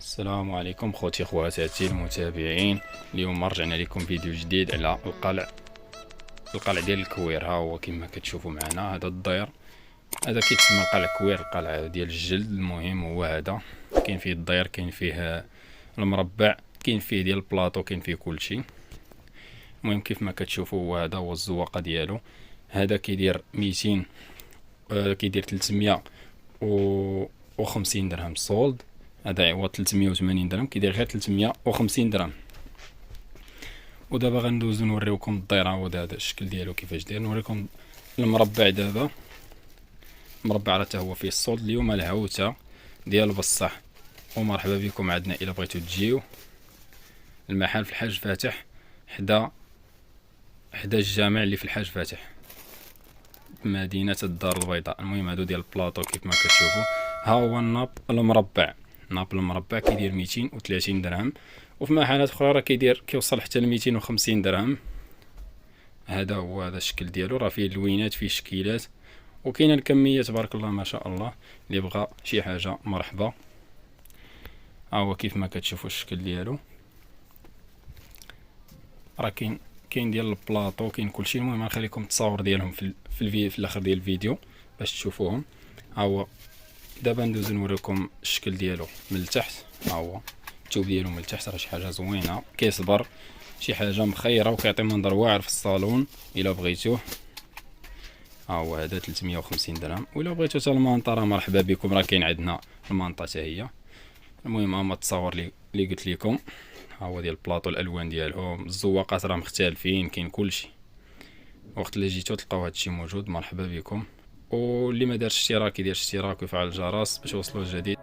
السلام عليكم خوتي خواتاتي المتابعين. اليوم رجعنا لكم فيديو جديد على القلع ديال الكوير. ها هو كما كتشوفوا معنا هذا الدير، هذا كيتسمى القلع كوير، القلع ديال الجلد. المهم هو هذا كاين فيه الدير، كاين فيه المربع، كاين فيه ديال البلاطو، كاين فيه كلشي. المهم كيف ما كتشوفوا هو هذا هو الزواقه ديالو. هذا كيدير 200 كيدير 350 درهم سولد. هذا عوض 380 درهم، كيدير غير 350 درهم. ودابا غندوزو نوريوكم الدير. هو هذا الشكل ديالو كيفاش داير. نوريكم المربع دابا. المربع راه هو فيه السولد. اليوم العوته ديال بصح. ومرحبا بكم عندنا الا بغيتو تجيو. المحل في الحاج فاتح حدا الجامع اللي في الحاج فاتح مدينه الدار البيضاء. المهم هادو ديال البلاطو كيف ما كتشوفوا. ها هو الناب المربع. ناب المربع كيدير 230 درهم، وفي محلات اخرى راه كيوصل حتى ل 250 درهم. هذا هو هذا الشكل ديالو، راه فيه اللوينات، فيه شكيلات، وكاينه الكميه تبارك الله ما شاء الله. اللي بغى شي حاجه مرحبا. ها هو كيف ما كتشوفوا الشكل ديالو. راه كاين ديال البلاطو، كاين كلشي. المهم غنخليكم التصاور ديالهم في الاخر ديال الفيديو باش تشوفوهم. ها هو دابا ندوزو نوريكم الشكل ديالو من التحت. ها هو الثوب ديالو من التحت، راه شي حاجه زوينه، كيصبر، شي حاجه مخيره، وكيعطي منظر واعر في الصالون الا بغيتوه. ها هو هذا 350 درهم. وإلا بغيتو حتى المانطه راه مرحبا بكم، راه كاين عندنا المانطه حتى هي. المهم هما التصاور اللي قلت لكم. ها هو ديال البلاطو، الالوان ديالهم، الزواقات راه مختلفين، كاين كلشي. وقت اللي جيتو تلقاو هادشي موجود. مرحبا بكم. واللي ما دارش اشتراك يدير اشتراك ويفعل الجرس باش يوصلوا الجديد.